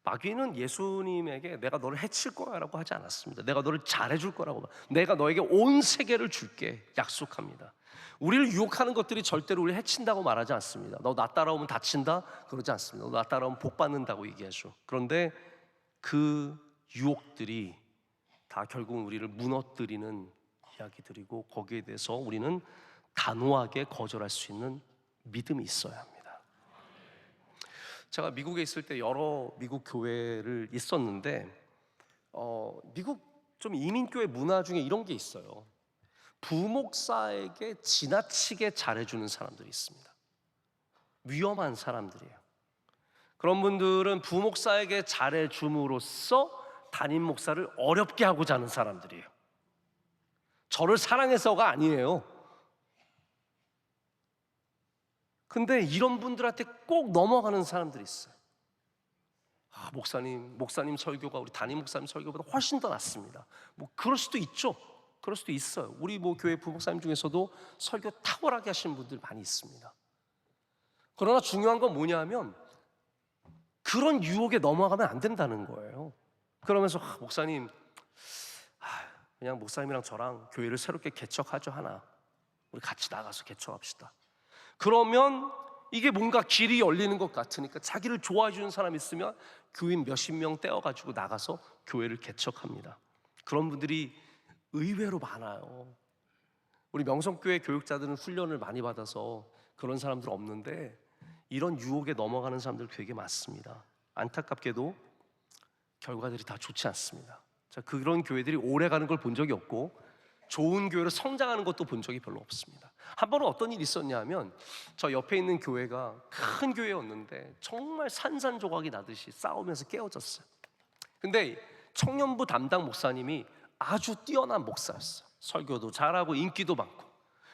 마귀는 예수님에게 내가 너를 해칠 거라고 하지 않았습니다. 내가 너를 잘해줄 거라고, 내가 너에게 온 세계를 줄게 약속합니다. 우리를 유혹하는 것들이 절대로 우리를 해친다고 말하지 않습니다. 너 나 따라오면 다친다? 그러지 않습니다. 너 나 따라오면 복 받는다고 얘기하죠. 그런데 그 유혹들이 다 결국은 우리를 무너뜨리는 이야기들이고, 거기에 대해서 우리는 단호하게 거절할 수 있는 믿음이 있어야 합니다. 제가 미국에 있을 때 여러 미국 교회를 있었는데 미국 좀 이민교회 문화 중에 이런 게 있어요. 부목사에게 지나치게 잘해주는 사람들이 있습니다. 위험한 사람들이에요. 그런 분들은 부목사에게 잘해줌으로써 담임 목사를 어렵게 하고자 하는 사람들이에요. 저를 사랑해서가 아니에요. 근데 이런 분들한테 꼭 넘어가는 사람들이 있어요. 목사님 설교가 우리 담임 목사님 설교보다 훨씬 더 낫습니다. 뭐 그럴 수도 있죠. 그럴 수도 있어요. 우리 뭐 교회 부목사님 중에서도 설교 탁월하게 하시는 분들 많이 있습니다. 그러나 중요한 건 뭐냐면 그런 유혹에 넘어가면 안 된다는 거예요. 그러면서 목사님, 그냥 목사님이랑 저랑 교회를 새롭게 개척하죠 하나. 우리 같이 나가서 개척합시다. 그러면 이게 뭔가 길이 열리는 것 같으니까 자기를 좋아해 주는 사람이 있으면 교인 몇십 명 떼어가지고 나가서 교회를 개척합니다. 그런 분들이 의외로 많아요. 우리 명성교회 교육자들은 훈련을 많이 받아서 그런 사람들 없는데 이런 유혹에 넘어가는 사람들 되게 많습니다. 안타깝게도 결과들이 다 좋지 않습니다. 자, 그런 교회들이 오래 가는 걸 본 적이 없고 좋은 교회로 성장하는 것도 본 적이 별로 없습니다. 한 번은 어떤 일이 있었냐면 저 옆에 있는 교회가 큰 교회였는데 정말 산산조각이 나듯이 싸우면서 깨어졌어요. 근데 청년부 담당 목사님이 아주 뛰어난 목사였어요. 설교도 잘하고 인기도 많고.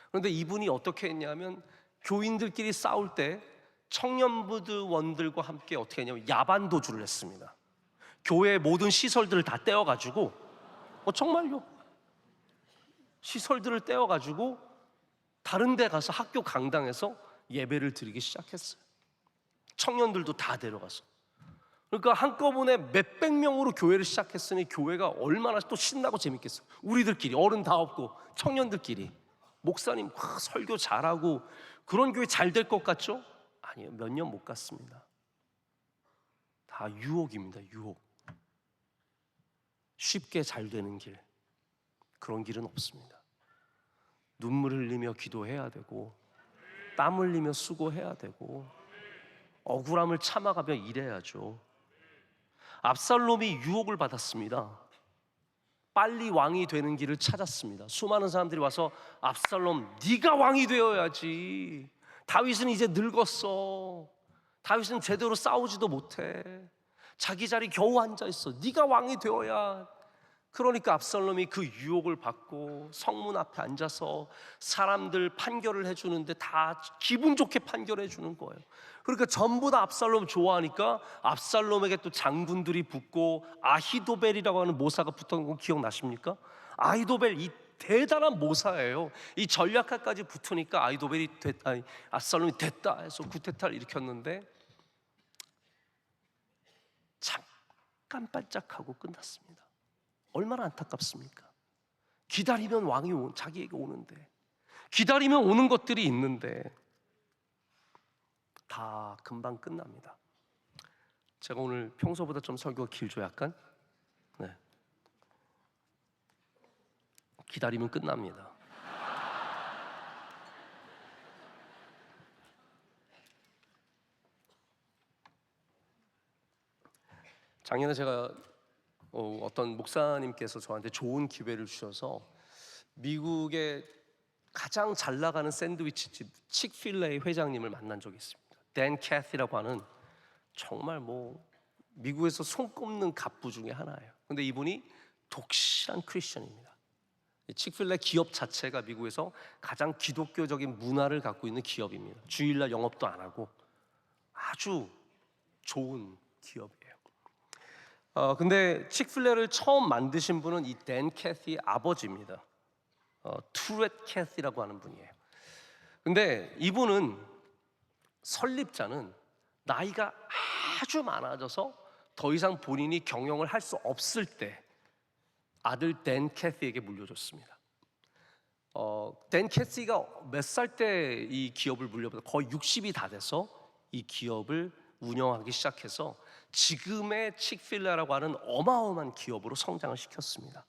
그런데 이분이 어떻게 했냐면 교인들끼리 싸울 때 청년부원들과 함께 어떻게 했냐면 야반도주를 했습니다. 교회의 모든 시설들을 다 떼어가지고 정말요, 시설들을 떼어가지고 다른 데 가서 학교 강당에서 예배를 드리기 시작했어요. 청년들도 다 데려가서. 그러니까 한꺼번에 몇백 명으로 교회를 시작했으니 교회가 얼마나 또 신나고 재밌겠어요. 우리들끼리, 어른 다 없고 청년들끼리. 목사님 설교 잘하고 그런 교회 잘 될 것 같죠? 아니요, 몇 년 못 갔습니다. 다 유혹입니다. 유혹. 쉽게 잘 되는 길, 그런 길은 없습니다. 눈물 흘리며 기도해야 되고 땀 흘리며 수고해야 되고 억울함을 참아가며 일해야죠. 압살롬이 유혹을 받았습니다. 빨리 왕이 되는 길을 찾았습니다. 수많은 사람들이 와서 압살롬, 네가 왕이 되어야지. 다윗은 이제 늙었어. 다윗은 제대로 싸우지도 못해. 자기 자리 겨우 앉아있어. 네가 왕이 되어야. 그러니까 압살롬이 그 유혹을 받고 성문 앞에 앉아서 사람들 판결을 해주는데 다 기분 좋게 판결해 주는 거예요. 그러니까 전부 다 압살롬 좋아하니까 압살롬에게 또 장군들이 붙고 아히도벨이라고 하는 모사가 붙은 거 기억나십니까? 아히도벨, 이 대단한 모사예요. 이 전략가까지 붙으니까 압살롬이 됐다 해서 쿠데타를 일으켰는데 잠깐 반짝하고 끝났습니다. 얼마나 안타깝습니까? 기다리면 왕이 자기에게 오는데, 기다리면 오는 것들이 있는데 다 금방 끝납니다. 제가 오늘 평소보다 좀 설교가 길죠, 약간? 네. 기다리면 끝납니다. 작년에 제가 어떤 목사님께서 저한테 좋은 기회를 주셔서 미국의 가장 잘 나가는 샌드위치집 칙필레이 회장님을 만난 적이 있습니다. 댄 캐시라고 하는 정말 미국에서 손꼽는 갑부 중에 하나예요. 근데 이분이 독실한 크리스천입니다. 칙필레이 기업 자체가 미국에서 가장 기독교적인 문화를 갖고 있는 기업입니다. 주일날 영업도 안 하고 아주 좋은 기업이에요. 근데 칙필레이를 처음 만드신 분은 이 댄 캐시의 아버지입니다. 투렛 캐시라고 하는 분이에요. 근데 이분은 설립자는 나이가 아주 많아져서 더 이상 본인이 경영을 할 수 없을 때 아들 댄 캐시에게 물려줬습니다. 댄 캐시가 몇 살 때 이 기업을 물려받아 거의 60이 다 돼서 이 기업을 운영하기 시작해서 지금의 칙필레이라고 하는 어마어마한 기업으로 성장을 시켰습니다.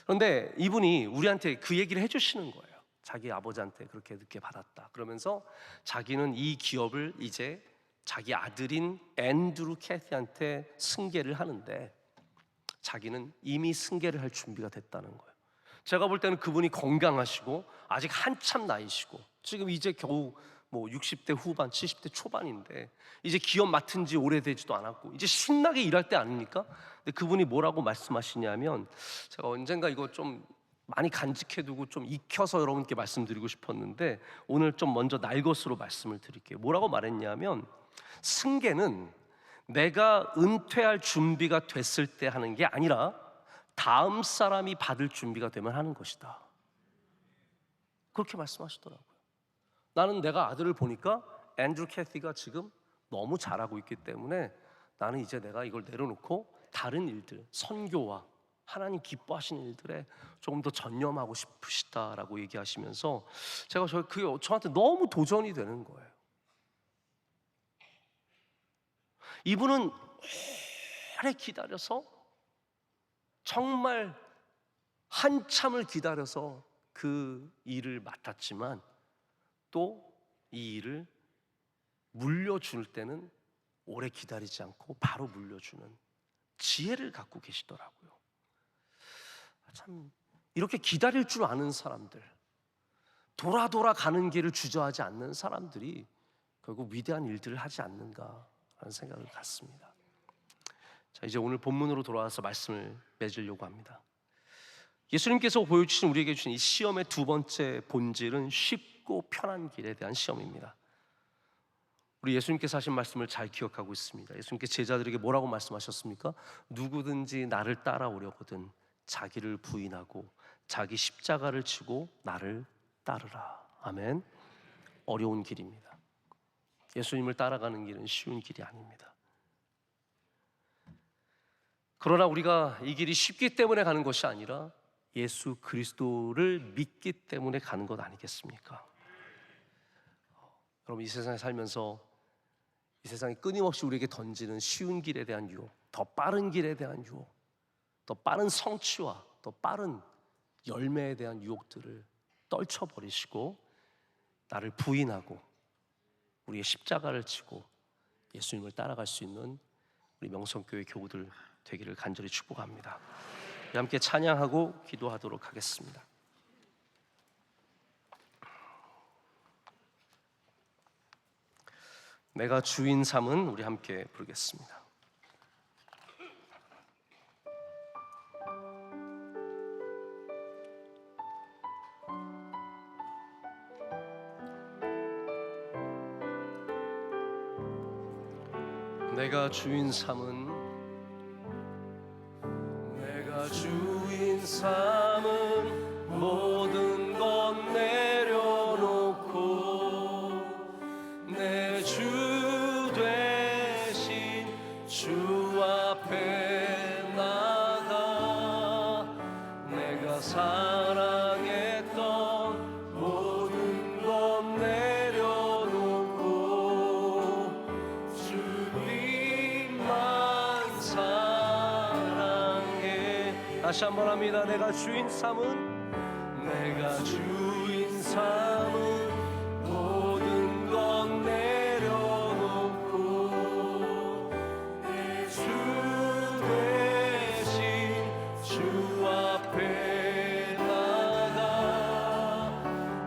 그런데 이분이 우리한테 그 얘기를 해주시는 거예요. 자기 아버지한테 그렇게 늦게 받았다. 그러면서 자기는 이 기업을 이제 자기 아들인 앤드루 캐티한테 승계를 하는데 자기는 이미 승계를 할 준비가 됐다는 거예요. 제가 볼 때는 그분이 건강하시고 아직 한참 나이시고 지금 이제 겨우 뭐 60대 후반, 70대 초반인데 이제 기업 맡은 지 오래되지도 않았고 이제 신나게 일할 때 아닙니까? 근데 그분이 뭐라고 말씀하시냐면, 제가 언젠가 이거 좀 많이 간직해두고 좀 익혀서 여러분께 말씀드리고 싶었는데 오늘 좀 먼저 날 것으로 말씀을 드릴게요. 뭐라고 말했냐면, 승계는 내가 은퇴할 준비가 됐을 때 하는 게 아니라 다음 사람이 받을 준비가 되면 하는 것이다. 그렇게 말씀하시더라고요. 나는 내가 아들을 보니까 앤드루 캐티가 지금 너무 잘하고 있기 때문에 나는 이제 내가 이걸 내려놓고 다른 일들, 선교와 하나님 기뻐하시는 일들에 조금 더 전념하고 싶으시다라고 얘기하시면서 제가 그게 저한테 너무 도전이 되는 거예요. 이분은 오래 기다려서, 정말 한참을 기다려서 그 일을 맡았지만 또 이 일을 물려줄 때는 오래 기다리지 않고 바로 물려주는 지혜를 갖고 계시더라고요. 참 이렇게 기다릴 줄 아는 사람들, 돌아 가는 길을 주저하지 않는 사람들이 결국 위대한 일들을 하지 않는가라는 생각을 갖습니다. 자, 이제 오늘 본문으로 돌아와서 말씀을 맺으려고 합니다. 예수님께서 보여주신, 우리에게 주신 이 시험의 두 번째 본질은 쉽고 편한 길에 대한 시험입니다. 우리 예수님께서 하신 말씀을 잘 기억하고 있습니다. 예수님께서 제자들에게 뭐라고 말씀하셨습니까? 누구든지 나를 따라오려거든 자기를 부인하고 자기 십자가를 지고 나를 따르라. 아멘. 어려운 길입니다. 예수님을 따라가는 길은 쉬운 길이 아닙니다. 그러나 우리가 이 길이 쉽기 때문에 가는 것이 아니라 예수 그리스도를 믿기 때문에 가는 것 아니겠습니까? 여러분, 이 세상에 살면서 이 세상이 끊임없이 우리에게 던지는 쉬운 길에 대한 유혹, 더 빠른 길에 대한 유혹, 더 빠른 성취와 더 빠른 열매에 대한 유혹들을 떨쳐버리시고 나를 부인하고 우리의 십자가를 지고 예수님을 따라갈 수 있는 우리 명성교회 교우들 되기를 간절히 축복합니다. 함께 찬양하고 기도하도록 하겠습니다. 내가 주인 삼은, 우리 함께 부르겠습니다. 내가 주인 삼은, 내가 주인 삼은 모든 것 내려놓고 내 주 되신 주 앞에 나가 내가 사랑했던 모든 것 내려놓고 주님만 사랑해. 다시 한번 합니다. 내가 주인 삼은, 내가 주인 삼은 모든 것 내려놓고 내 주 되신 주 앞에 나가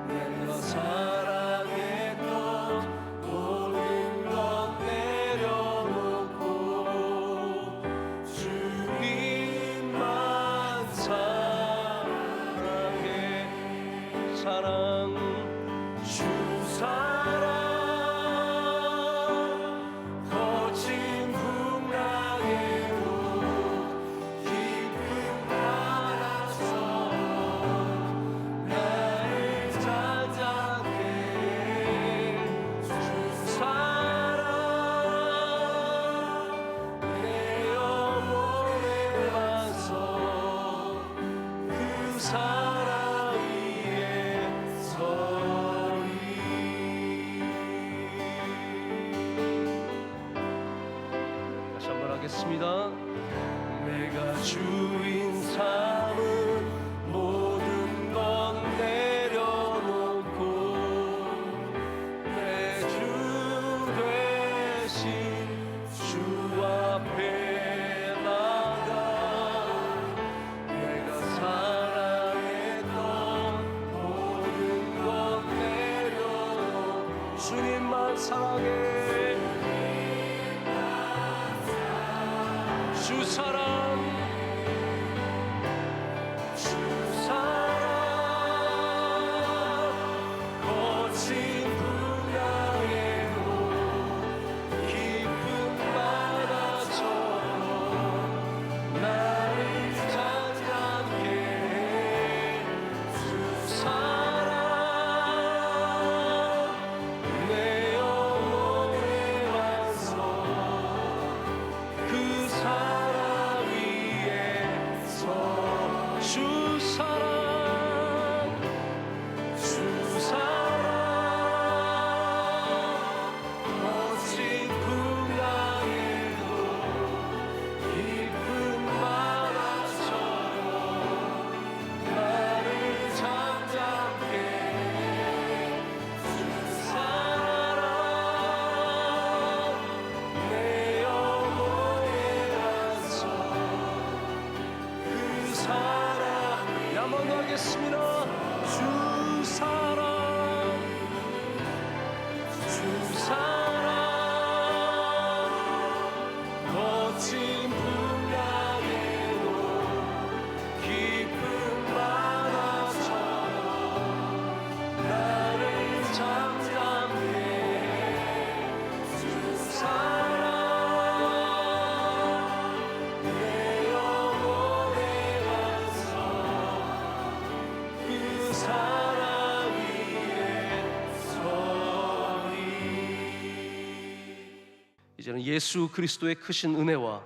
내가 사랑했던 모든 것 내려놓고 주님만 사랑해. 사랑, 주 사랑, 거친 풍랑에도 기쁨 받아서 나를 찾아내. 주 사랑, 내 영혼에 와서 그 사랑 위에 서리. 다시 한번 하겠습니다. 내가 주인 삼은 모든 것 내려놓고 사랑해 주 사랑 주 사랑 거친 풍랑에도 기쁨 받아줘도 나를 잠잠케 주 사랑 내 영혼의 완성 그 사랑 위에서 주 사랑 주 사랑 거친 풍랑에도 기쁨 받아줘요 나를 잠잠케 주 사랑 내 영혼의 완성 그 사랑 한번 더 하겠습니다 주 사랑 주 사랑 거친 풍랑에도 기쁨 받아줘요 나를 잠잠케 주 사랑 내 영혼의 완성 그 사랑 위에 서리 이제는 예수 그리스도의 크신 은혜와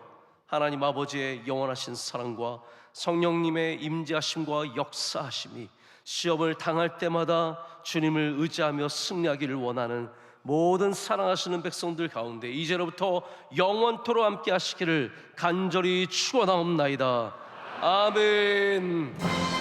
하나님 아버지의 영원하신 사랑과 성령님의 임재하심과 역사하심이 시험을 당할 때마다 주님을 의지하며 승리하기를 원하는 모든 사랑하시는 백성들 가운데 이제로부터 영원토록 함께 하시기를 간절히 축원하옵나이다. 아멘.